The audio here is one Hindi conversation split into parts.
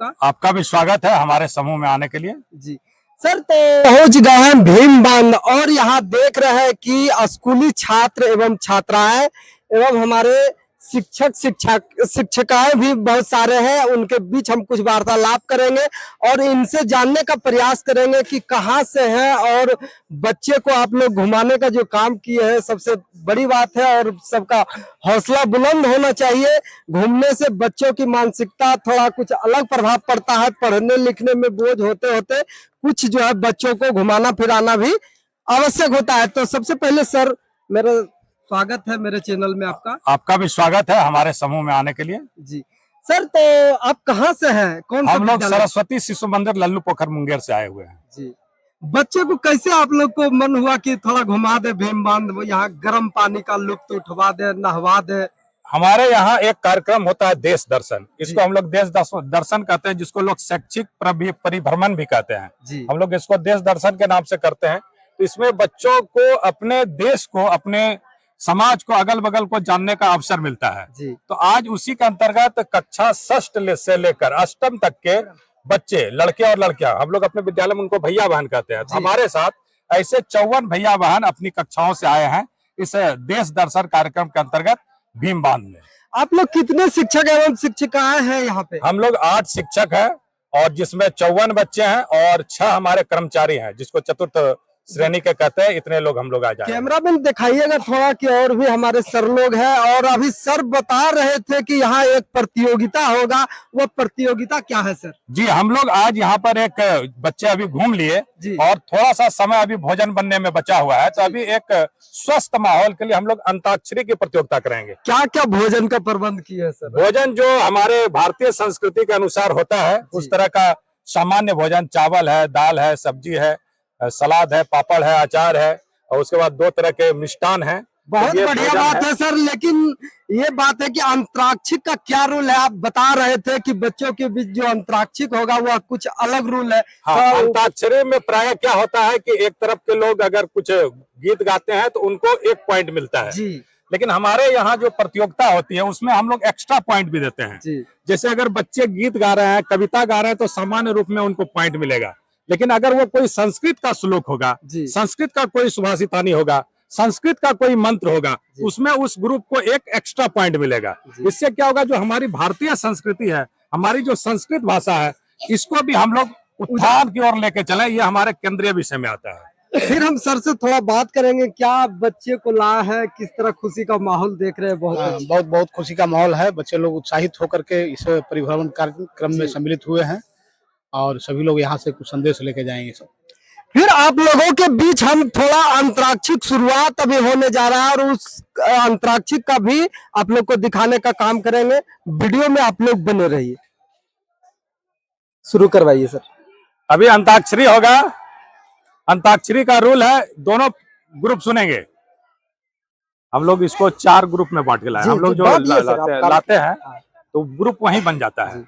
आपका। आपका भी स्वागत है हमारे समूह में आने के लिए। जी सर, तो पहुंच गए हैं भीम बांध और यहाँ देख रहे हैं कि स्कूली छात्र एवं छात्राएं एवं हमारे शिक्षिकाएं भी बहुत सारे हैं। उनके बीच हम कुछ वार्तालाप करेंगे और इनसे जानने का प्रयास करेंगे कि कहाँ से हैं और बच्चे को आप लोग घुमाने का जो काम किए हैं सबसे बड़ी बात है और सबका हौसला बुलंद होना चाहिए। घूमने से बच्चों की मानसिकता थोड़ा कुछ अलग प्रभाव पड़ता है, पढ़ने लिखने में बोझ होते होते कुछ जो है बच्चों को घुमाना फिराना भी आवश्यक होता है। तो सबसे पहले सर मेरा स्वागत है मेरे चैनल में आपका। आपका भी स्वागत है हमारे समूह में आने के लिए। जी सर, तो आप कहाँ से हैं? कौन सा हम लोग विद्यालय? सरस्वती शिशु मंदिर लल्लू पोखर मुंगेर से आए हुए हैं। जी, बच्चे को कैसे आप लोग को मन हुआ कि थोड़ा घुमा दे भीम बांध, यहाँ गर्म पानी का लुत्फ उठवा दे, नहवा दे? हमारे यहाँ एक कार्यक्रम होता है देश दर्शन, इसको हम लोग देश दर्शन कहते हैं, जिसको लोग शैक्षिक परिभ्रमण भी कहते हैं। हम लोग इसको देश दर्शन के नाम से करते हैं। तो इसमें बच्चों को अपने देश को, अपने समाज को, अगल बगल को जानने का अवसर मिलता है। तो आज उसी के अंतर्गत कक्षा 6 से लेकर 8वीं तक के बच्चे, लड़के और लड़कियां, हम लोग अपने विद्यालय में उनको भैया बहन कहते हैं। हमारे साथ ऐसे 54 भैया बहन अपनी कक्षाओं से आए हैं इस देश दर्शन कार्यक्रम के अंतर्गत भीम बांध में। आप लोग कितने शिक्षक एवं शिक्षिकाएं हैं यहाँ पे? हम लोग 8 शिक्षक हैं और जिसमें 54 बच्चे हैं और 6 हमारे कर्मचारी हैं, जिसको चतुर्थ श्रेणी के कहते हैं। इतने लोग हम लोग आ जाए। कैमरा मैन दिखाइएगा थोड़ा कि और भी हमारे सर लोग हैं। और अभी सर बता रहे थे कि यहाँ एक प्रतियोगिता होगा, वो प्रतियोगिता क्या है सर? जी, हम लोग आज यहाँ पर एक बच्चे अभी घूम लिए और थोड़ा सा समय अभी भोजन बनने में बचा हुआ है, तो अभी एक स्वस्थ माहौल के लिए हम लोग अंताक्षरी की प्रतियोगिता करेंगे। क्या क्या भोजन का प्रबंध किया है सर? भोजन जो हमारे भारतीय संस्कृति के अनुसार होता है उस तरह का सामान्य भोजन, चावल है, दाल है, सब्जी है, सलाद है, पापड़ है, अचार है और उसके बाद 2 तरह के मिष्ठान है। बहुत बढ़िया बात है सर, लेकिन ये बात है कि अंतराक्षिक का क्या रूल है? आप बता रहे थे कि बच्चों के बीच जो अंतराक्षिक होगा वह कुछ अलग रूल है। हाँ, अंताक्षरी में प्राय क्या होता है कि एक तरफ के लोग अगर कुछ गीत गाते हैं तो उनको 1 पॉइंट मिलता है जी। लेकिन हमारे यहाँ जो प्रतियोगिता होती है उसमें हम लोग एक्स्ट्रा पॉइंट भी देते हैं जी। जैसे अगर बच्चे गीत गा रहे हैं, कविता गा रहे हैं तो सामान्य रूप में उनको पॉइंट मिलेगा। लेकिन अगर वो कोई संस्कृत का श्लोक होगा, संस्कृत का कोई सुभाषितानी होगा, संस्कृत का कोई मंत्र होगा, उसमें उस ग्रुप को 1 एक्स्ट्रा पॉइंट मिलेगा। इससे क्या होगा, जो हमारी भारतीय संस्कृति है, हमारी जो संस्कृत भाषा है, इसको भी हम लोग उत्थान की ओर लेके चले। ये हमारे केंद्रीय विषय में आता है। फिर हम सर से थोड़ा बात करेंगे, क्या बच्चे को लाया है, किस तरह खुशी का माहौल देख रहे हैं? बहुत खुशी का माहौल है। बच्चे लोग उत्साहित होकर के इस परिभ्रमण कार्यक्रम में सम्मिलित हुए हैं और सभी लोग यहाँ से कुछ संदेश लेके जाएंगे सब। फिर आप लोगों के बीच हम थोड़ा अंतराक्षिक शुरुआत अभी होने जा रहा है और उस अंतराक्षिक का भी आप लोग को दिखाने का काम करेंगे। वीडियो में आप लोग बने रहिए। शुरू करवाइए सर। अभी अंताक्षरी होगा। अंताक्षरी का रूल है, दोनों ग्रुप सुनेंगे। हम लोग इसको 4 ग्रुप में बांट के लाए। हम लोग जो लाते हैं तो ग्रुप वहीं बन जाता है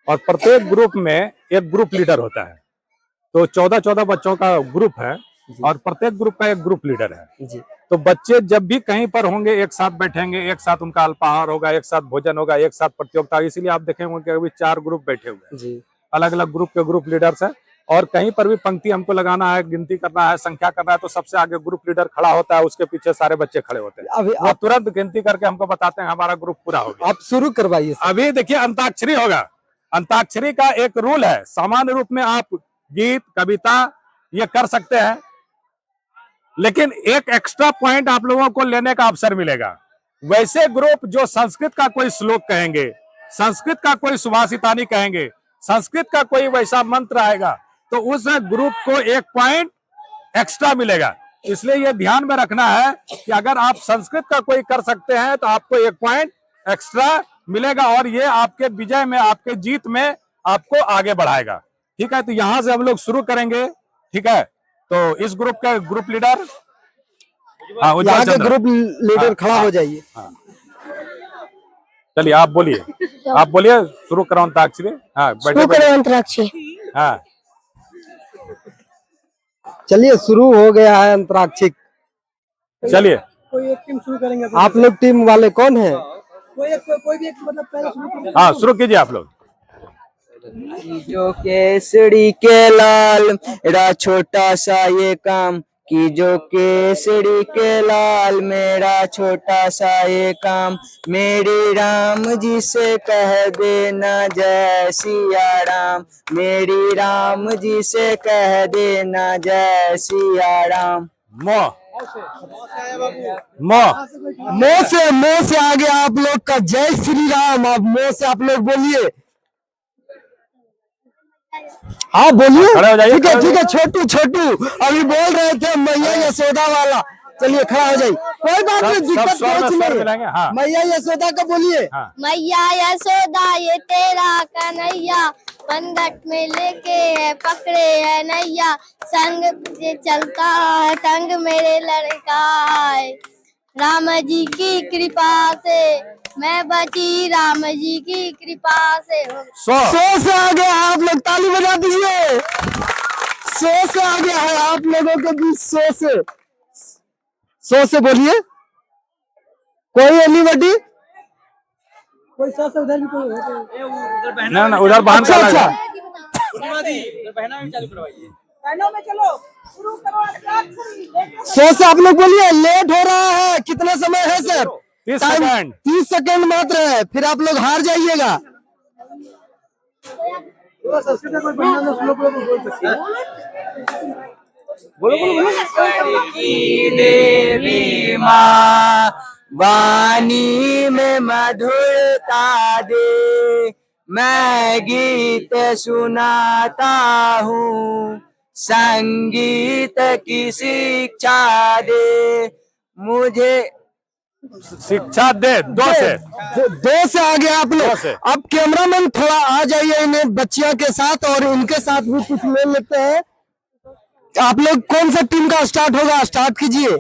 और प्रत्येक ग्रुप में एक ग्रुप लीडर होता है। तो 14 बच्चों का ग्रुप है और प्रत्येक ग्रुप का एक ग्रुप लीडर है जी। तो बच्चे जब भी कहीं पर होंगे एक साथ बैठेंगे, एक साथ उनका अल्पाहार होगा, एक साथ भोजन होगा, एक साथ प्रतियोगिता। इसीलिए आप देखेंगे कि अभी 4 ग्रुप बैठे हुए हैं, अलग अलग ग्रुप के ग्रुप लीडर्स है। और कहीं पर भी पंक्ति हमको लगाना है, गिनती करना है, संख्या करना है, तो सबसे आगे ग्रुप लीडर खड़ा होता है, उसके पीछे सारे बच्चे खड़े होते हैं। वो तुरंत गिनती करके हमको बताते हैं हमारा ग्रुप पूरा हो गया। आप शुरू करवाइए। अभी देखिए अंताक्षरी होगा। अंताक्षरी का एक रूल है, सामान्य रूप में आप गीत, कविता ये कर सकते हैं, लेकिन एक एक्स्ट्रा पॉइंट आप लोगों को लेने का अवसर मिलेगा। वैसे ग्रुप जो संस्कृत का कोई श्लोक कहेंगे, संस्कृत का कोई सुभाषितानी कहेंगे, संस्कृत का कोई वैसा मंत्र आएगा, तो उस ग्रुप को 1 पॉइंट एक्स्ट्रा मिलेगा। इसलिए ये ध्यान में रखना है कि अगर आप संस्कृत का कोई कर सकते हैं तो आपको 1 पॉइंट एक्स्ट्रा मिलेगा और ये आपके विजय में, आपके जीत में आपको आगे बढ़ाएगा। ठीक है, तो यहां से हम लोग शुरू करेंगे। ठीक है, तो इस ग्रुप का ग्रुप लीडर, यहाँ के ग्रुप लीडर खड़ा हो जाइए। चलिए आप बोलिए, शुरू करो अंताक्षरी। हाँ, अंतराक्षरी। हाँ, चलिए शुरू हो गया है अंतराक्षरी। चलिए कोई एक टीम शुरू करेंगे। आप लोग टीम वाले कौन है? कोई भी एक मतलब पहले शुरू कीजिए। हाँ, शुरू कीजिए आप लोग। जो केसरी के लाल मेरा छोटा सा ये काम, कि जो केसरी के लाल मेरा छोटा सा ये काम, मेरी राम जी से कह देना जय सिया राम, मेरी राम जी से कह देना जय सिया राम। मो मो मो से आगे आप लोग का जय श्री राम। अब मो से आप लोग बोलिए। हाँ बोलिए। खड़े हो जाइए, ठीक है खड़े हो ठीक है। छोटू छोटू अभी बोल रहे थे मैया यशोदा वाला। चलिए खड़ा हो जाइए, कोई बात नहीं, सब दिक्कत स्वर में कुछ स्वर नहीं मिलाएंगे। है। हाँ मैया यशोदा का बोलिए। हाँ मैया यशोदा ये तेरा कन्हैया, पंगट में लेके है पकड़े है नैया, संग ये चलता है तंग मेरे लड़का है, राम जी की कृपा से मैं बची, राम जी की कृपा से। सो से आगे आप लोग ताली बजा दीजिए। से आगे है आप लोगों के बीच। से बोलिए। कोई एनीबडी? ना ना उधर बहन का अच्छा लगा। से आप लोग बोलिए। लेट हो रहा है, कितना समय है सर? 30 सेकंड। 30 सेकंड मात्र है, फिर आप लोग हार जाइएगा। देवी माँ वाणी में मधुरता दे, मैं गीत सुनाता हूँ, संगीत की शिक्षा दे मुझे। शिक्षा दे। दो से आगे आप दो लोग। से। अब कैमरामैन थोड़ा आ जाइए इन्हें बच्चियों के साथ, और इनके साथ भी कुछ ले लेते हैं। आप लोग कौन सा टीम का स्टार्ट होगा? स्टार्ट कीजिए।